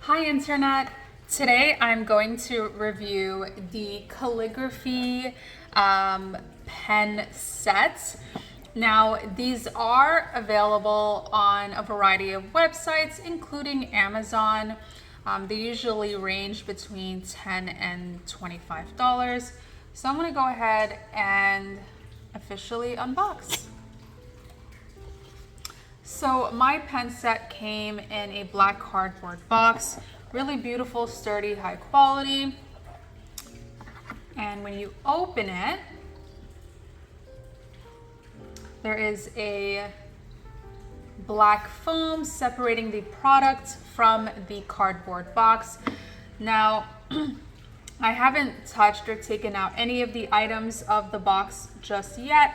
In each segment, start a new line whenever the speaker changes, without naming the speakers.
Hi Internet! Today I'm going to review the Calligraphy pen set. Now these are available on a variety of websites including Amazon. They usually range between $10 and $25. So I'm going to go ahead and officially unbox. So my pen set came in a black cardboard box, really beautiful, sturdy, high quality. And when you open it, there is a black foam separating the product from the cardboard box. Now, I haven't touched or taken out any of the items of the box just yet.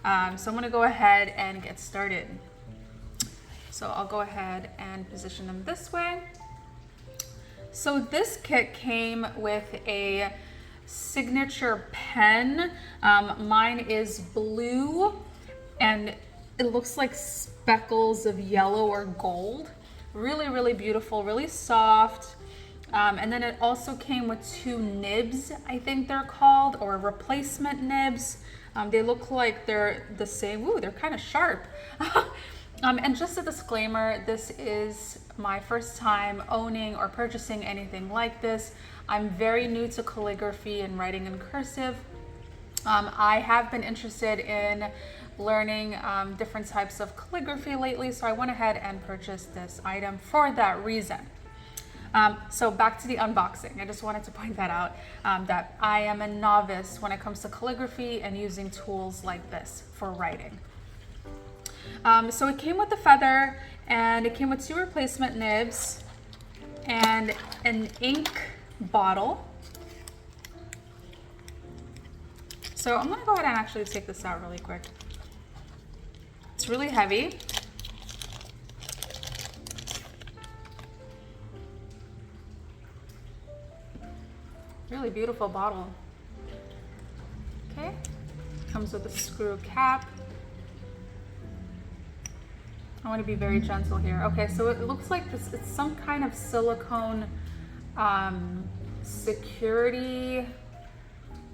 So I'm gonna go ahead and get started. So I'll go ahead and position them this way. So this kit came with a signature pen. Mine is blue and it looks like speckles of yellow or gold. Really, really beautiful, really soft. And then it also came with two nibs, I think they're called, or replacement nibs. They look like they're the same. Ooh, they're kind of sharp. And just a disclaimer, this is my first time owning or purchasing anything like this. I'm very new to calligraphy and writing in cursive. I have been interested in learning different types of calligraphy lately, so I went ahead and purchased this item for that reason. So back to the unboxing. I just wanted to point that out, that I am a novice when it comes to calligraphy and using tools like this for writing. So it came with the feather and it came with two replacement nibs and an ink bottle. So I'm gonna go ahead and actually take this out really quick. It's really heavy. Really beautiful bottle. Okay, comes with a screw cap. I want to be very gentle here. Okay, so it looks like this, it's some kind of silicone security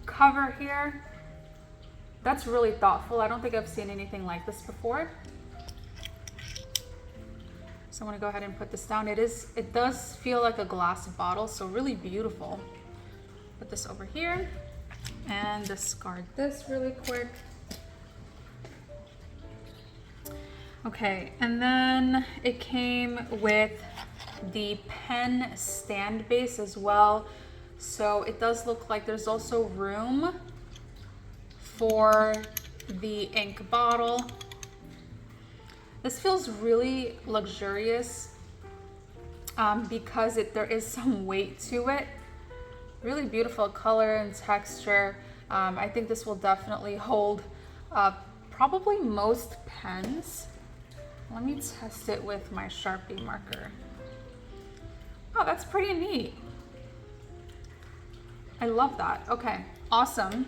cover here. That's really thoughtful. I don't think I've seen anything like this before. So I'm gonna go ahead and put this down. It does feel like a glass bottle, so really beautiful. Put this over here and discard this really quick. Okay, and then it came with the pen stand base as well. So it does look like there's also room for the ink bottle. This feels really luxurious because there is some weight to it. Really beautiful color and texture. I think this will definitely hold probably most pens. Let me test it with my Sharpie marker. Oh, that's pretty neat. I love that. Okay, awesome.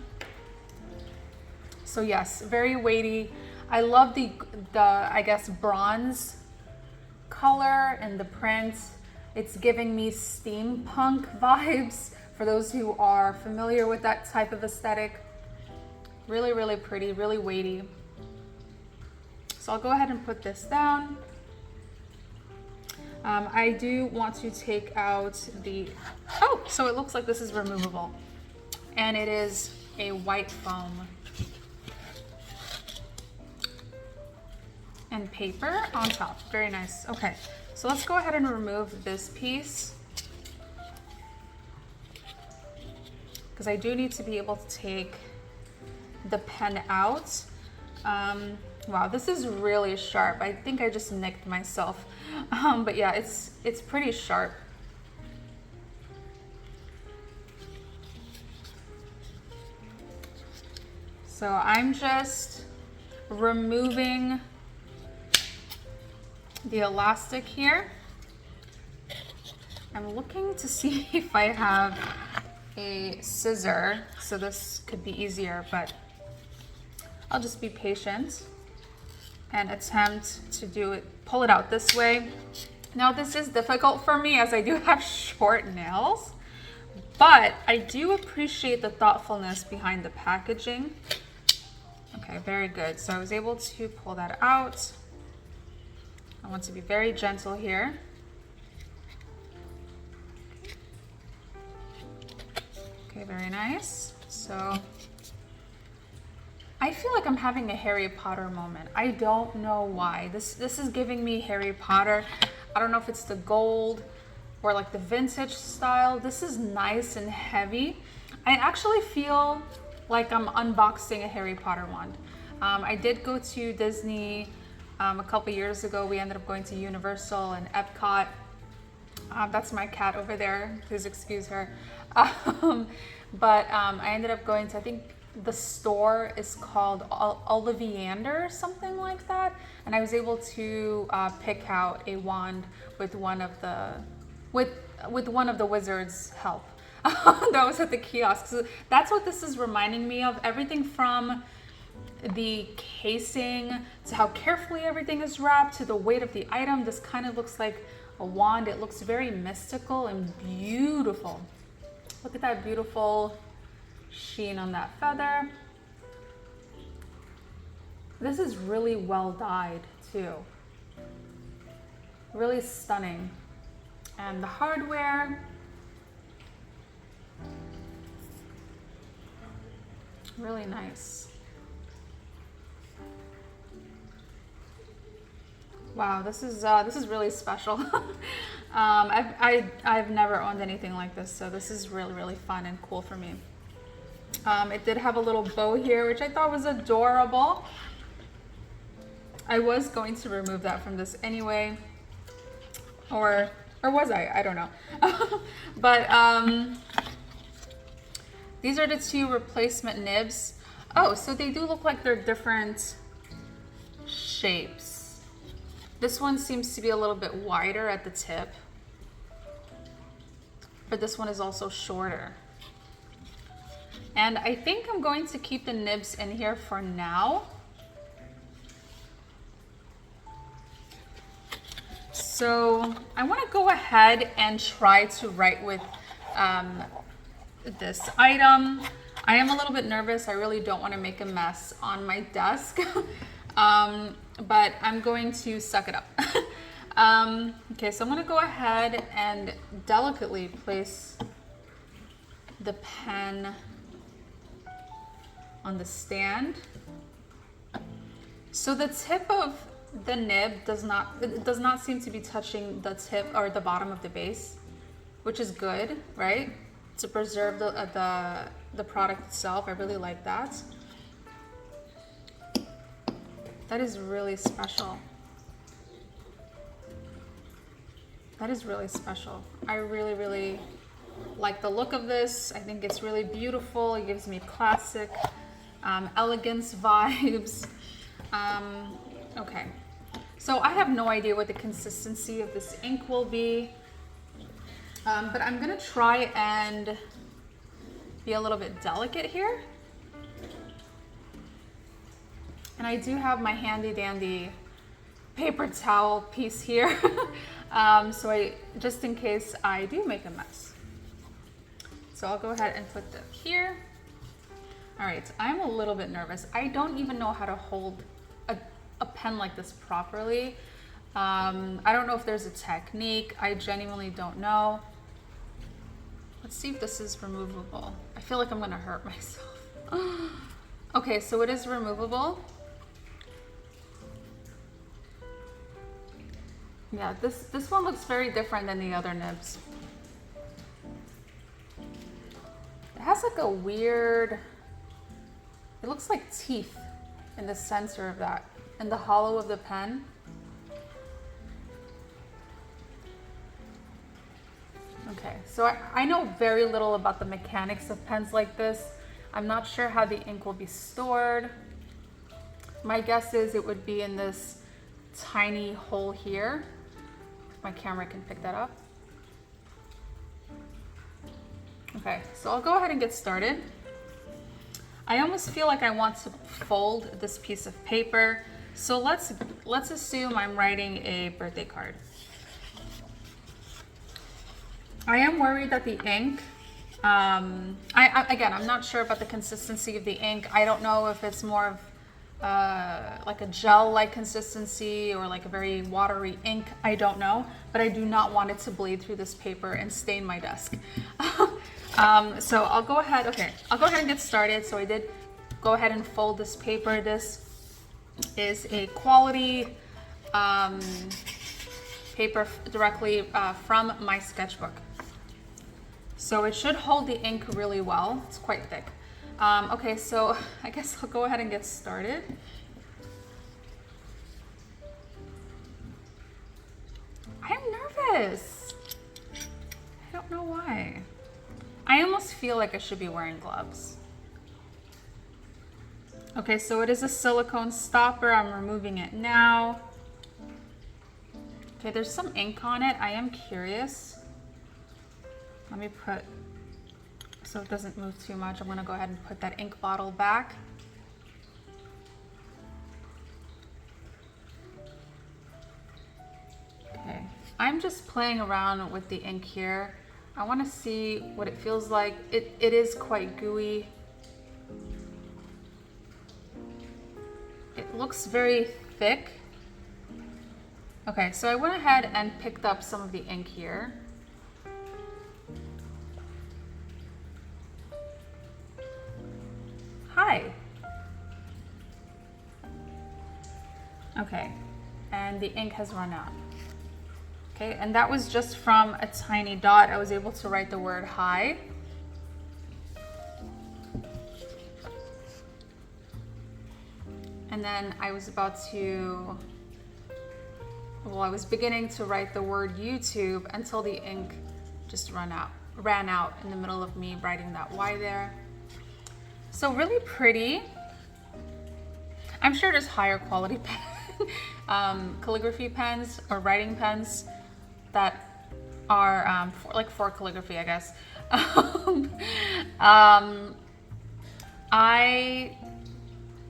So yes, very weighty. I love the I guess bronze color and the print. It's giving me steampunk vibes for those who are familiar with that type of aesthetic. Really, really pretty, really weighty. So I'll go ahead and put this down. I do want to take out oh, so it looks like this is removable. And it is a white foam. And paper on top, very nice. Okay, so let's go ahead and remove this piece, because I do need to be able to take the pen out. Wow, this is really sharp. I think I just nicked myself. But yeah, it's pretty sharp. So I'm just removing the elastic here. I'm looking to see if I have a scissor, so this could be easier, but I'll just be patient and attempt to pull it out this way Now this is difficult for me as I do have short nails, but I do appreciate the thoughtfulness behind the packaging. Okay, very good. So I was able to pull that out. I want to be very gentle here. Okay, very nice. So I feel like I'm having a Harry Potter moment. I don't know why. This is giving me Harry Potter. I don't know if it's the gold or like the vintage style. This is nice and heavy. I actually feel like I'm unboxing a Harry Potter wand. I did go to Disney a couple years ago. We ended up going to Universal and Epcot. That's my cat over there. Please excuse her. But I ended up going to, I think the store is called Ollivander or something like that. And I was able to pick out a wand with one of the wizards' help. That was at the kiosk. So that's what this is reminding me of. Everything from the casing to how carefully everything is wrapped to the weight of the item. This kind of looks like a wand. It looks very mystical and beautiful. Look at that beautiful sheen on that feather. This is really well dyed too. Really stunning. And the hardware, really nice. Wow, this is really special. I've never owned anything like this, so this is really fun and cool for me. It did have a little bow here, which I thought was adorable. I was going to remove that from this anyway, or was I? I don't know. But these are the two replacement nibs. Oh, so they do look like they're different shapes. This one seems to be a little bit wider at the tip, but this one is also shorter. And I think I'm going to keep the nibs in here for now. So I want to go ahead and try to write with this item. I am a little bit nervous. I really don't want to make a mess on my desk. But I'm going to suck it up. Okay, so I'm going to go ahead and delicately place the pen on the stand. So the tip of the nib does not seem to be touching the tip or the bottom of the base, which is good, right? To preserve the product itself. I really like that. That is really special. That is really special. I really like the look of this. I think it's really beautiful. It gives me classic elegance vibes. Okay, so I have no idea what the consistency of this ink will be, but I'm gonna try and be a little bit delicate here. And I do have my handy dandy paper towel piece here. So just in case I do make a mess. So I'll go ahead and put them here. All right, I'm a little bit nervous. I don't even know how to hold a pen like this properly. I don't know if there's a technique. I genuinely don't know. Let's see if this is removable. I feel like I'm gonna hurt myself. Okay, so it is removable. Yeah, this one looks very different than the other nibs. It has like a weird, it looks like teeth in the center of that, in the hollow of the pen. Okay, so I know very little about the mechanics of pens like this. I'm not sure how the ink will be stored. My guess is it would be in this tiny hole here. My camera can pick that up. Okay, so I'll go ahead and get started. I almost feel like I want to fold this piece of paper. So let's assume I'm writing a birthday card. I am worried that the ink, again, I'm not sure about the consistency of the ink. I don't know if it's more of like a gel-like consistency or like a very watery ink. I don't know, but I do not want it to bleed through this paper and stain my desk. So I'll go ahead, okay, I'll go ahead and get started. So I did go ahead and fold this paper. This is a quality paper directly from my sketchbook. So it should hold the ink really well. It's quite thick. Okay, so I guess I'll go ahead and get started. I'm nervous. I don't know why. I almost feel like I should be wearing gloves. Okay, so it is a silicone stopper. I'm removing it now. Okay, there's some ink on it. I am curious. Let me put, so it doesn't move too much, I'm gonna go ahead and put that ink bottle back. Okay, I'm just playing around with the ink here. I wanna see what it feels like. It is quite gooey. It looks very thick. Okay, so I went ahead and picked up some of the ink here. Hi. Okay, and the ink has run out. Okay, and that was just from a tiny dot. I was able to write the word hi. And then I was about to, well, I was beginning to write the word YouTube until the ink just ran out in the middle of me writing that Y there. So really pretty. I'm sure there's higher quality calligraphy pens or writing pens that are for calligraphy, I guess.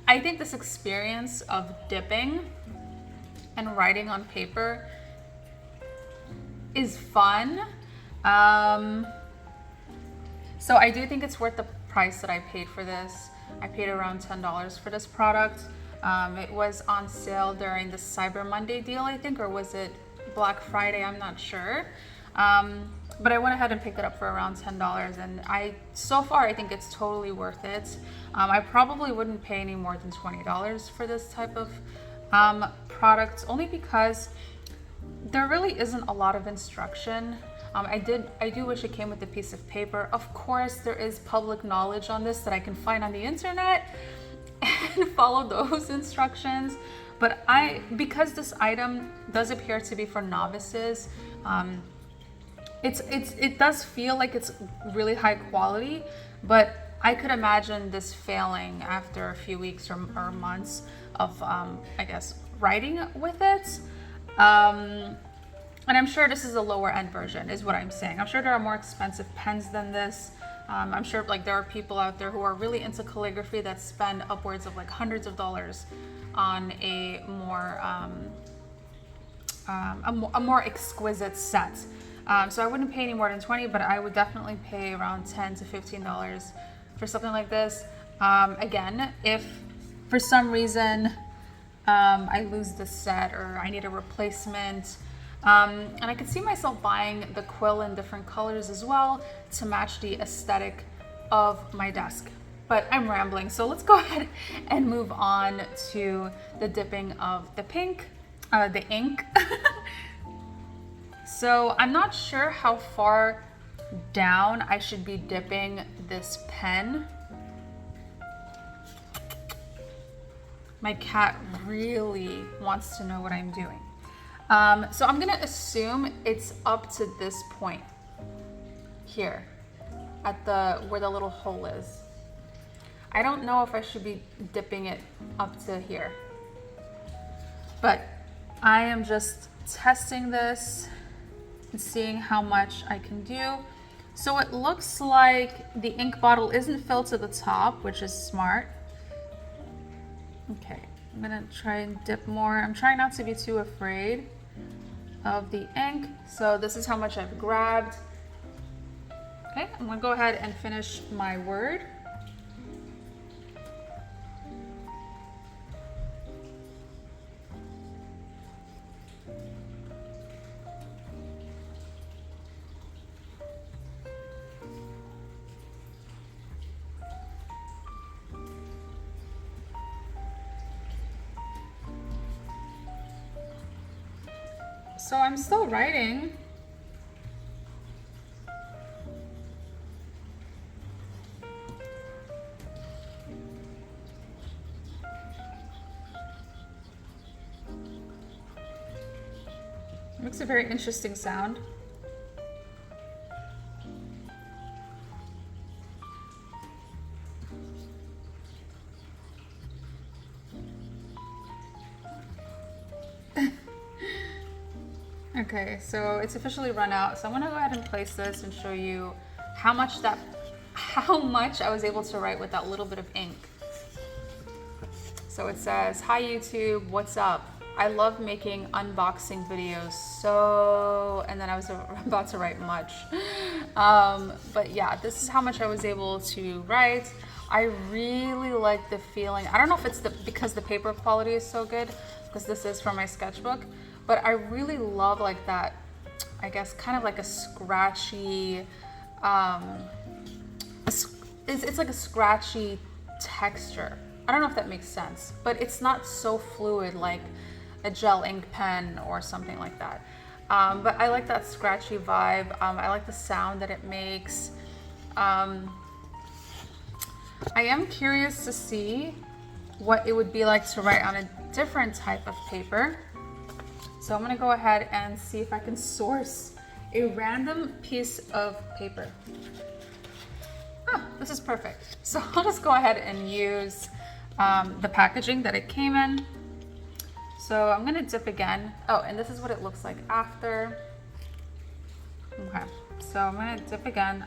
I think this experience of dipping and writing on paper is fun. So I do think it's worth the price that I paid for this. I paid around $10 for this product. It was on sale during the Cyber Monday deal, I think, or was it Black Friday? I'm not sure. But I went ahead and picked it up for around $10, and so far I think it's totally worth it. I probably wouldn't pay any more than $20 for this type of product, only because there really isn't a lot of instruction. I do wish it came with a piece of paper. Of course, there is public knowledge on this that I can find on the internet and follow those instructions. But because this item does appear to be for novices, it does feel like it's really high quality, but I could imagine this failing after a few weeks or months of, I guess, writing with it. And I'm sure this is a lower end version, is what I'm saying. I'm sure there are more expensive pens than this. I'm sure there are people out there who are really into calligraphy that spend upwards of like hundreds of dollars on a more exquisite set. So I wouldn't pay any more than $20, but I would definitely pay around $10 to $15 for something like this. Again, if for some reason I lose the set or I need a replacement, and I could see myself buying the quill in different colors as well to match the aesthetic of my desk. But I'm rambling, so let's go ahead and move on to the dipping of the ink. So I'm not sure how far down I should be dipping this pen. My cat really wants to know what I'm doing. So I'm gonna assume it's up to this point here at where the little hole is. I don't know if I should be dipping it up to here, but I am just testing this and seeing how much I can do. So it looks like the ink bottle isn't filled to the top, which is smart. Okay, I'm gonna try and dip more. I'm trying not to be too afraid of the ink. So this is how much I've grabbed. Okay, I'm gonna go ahead and finish my word. So I'm still writing. Makes a very interesting sound. Okay, so it's officially run out. So I'm gonna go ahead and place this and show you how much I was able to write with that little bit of ink. So it says, "Hi YouTube, what's up? I love making unboxing videos." And then I was about to write much. But yeah, this is how much I was able to write. I really like the feeling. I don't know if it's because the paper quality is so good, because this is from my sketchbook, but I really love like that, I guess, kind of like a scratchy, it's like a scratchy texture. I don't know if that makes sense, but it's not so fluid like a gel ink pen or something like that. But I like that scratchy vibe. I like the sound that it makes. I am curious to see what it would be like to write on a different type of paper. So I'm gonna go ahead and see if I can source a random piece of paper. This is perfect. So I'll just go ahead and use the packaging that it came in. So I'm gonna dip again. Oh, and this is what it looks like after. Okay, so I'm gonna dip again.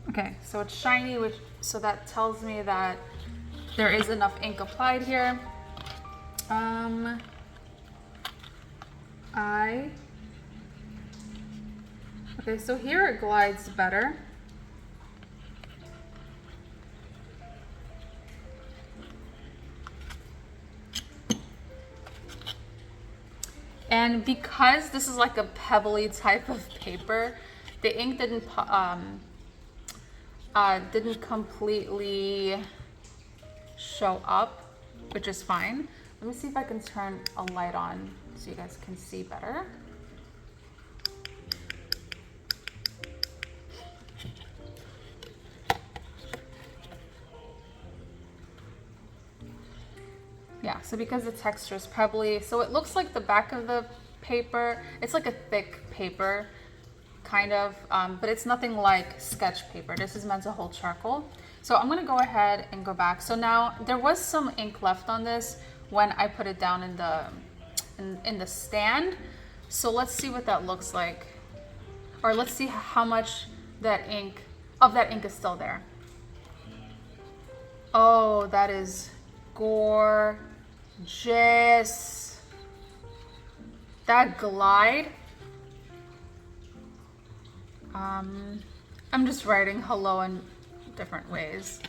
Okay, so it's shiny, so that tells me that there is enough ink applied here. Okay, so here it glides better. And because this is like a pebbly type of paper, the ink didn't completely show up, which is fine. Let me see if I can turn a light on so you guys can see better. Yeah, so because the texture is pebbly, so it looks like the back of the paper, it's like a thick paper, kind of, but it's nothing like sketch paper. This is meant to hold charcoal. So I'm gonna go ahead and go back. So now there was some ink left on this when I put it down in the stand. So let's see what that looks like. Or let's see how much that ink is still there. Oh, that is gorgeous. That glide. I'm just writing hello in different ways.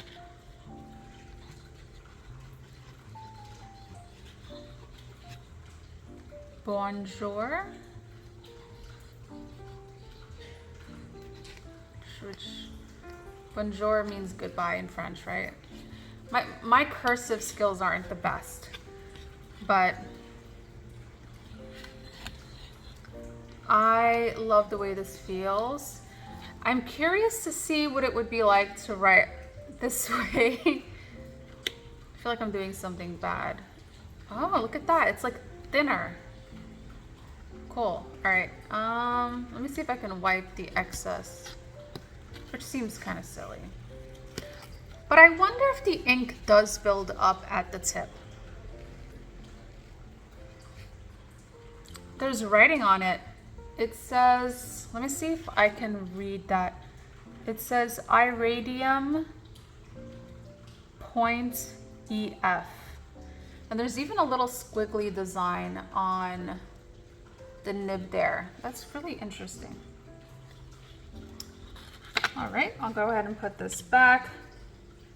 Bonjour. Which bonjour means goodbye in French, right? My cursive skills aren't the best, but I love the way this feels. I'm curious to see what it would be like to write this way. I feel like I'm doing something bad. Oh, look at that. It's like thinner. Cool. All right. Let me see if I can wipe the excess, which seems kind of silly. But I wonder if the ink does build up at the tip. There's writing on it. It says, let me see if I can read that. It says iradium point EF. And there's even a little squiggly design on the nib there. That's really interesting. All right, I'll go ahead and put this back.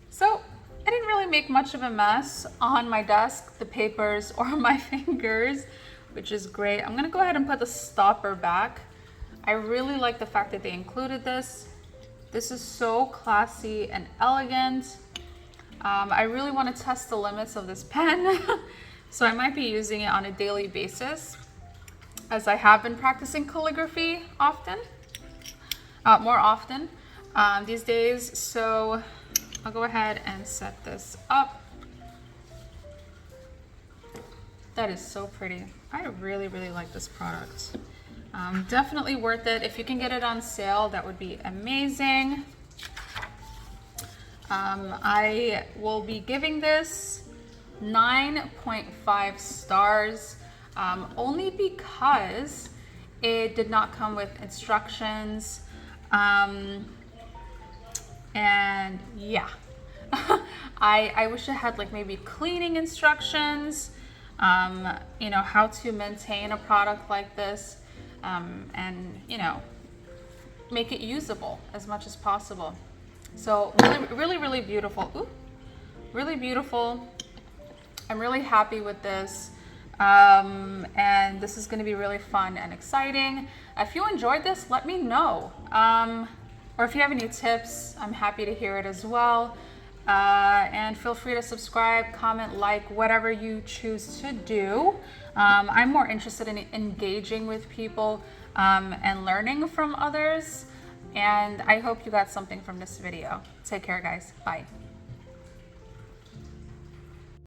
So I didn't really make much of a mess on my desk, the papers, or my fingers, which is great. I'm gonna go ahead and put the stopper back. I really like the fact that they included this. This is so classy and elegant. I really want to test the limits of this pen, so I might be using it on a daily basis, as I have been practicing calligraphy more often these days. So I'll go ahead and set this up. That is so pretty. I really, really like this product. Definitely worth it. If you can get it on sale, that would be amazing. I will be giving this 9.5 stars, only because it did not come with instructions. And yeah, I wish it had like maybe cleaning instructions, you know, how to maintain a product like this, and, you know, make it usable as much as possible. So really beautiful. Ooh, really beautiful. I'm really happy with this. And this is going to be really fun and exciting. If you enjoyed this, let me know. Or if you have any tips, I'm happy to hear it as well. And feel free to subscribe, comment, like, whatever you choose to do. I'm more interested in engaging with people and learning from others. And I hope you got something from this video. Take care, guys. Bye.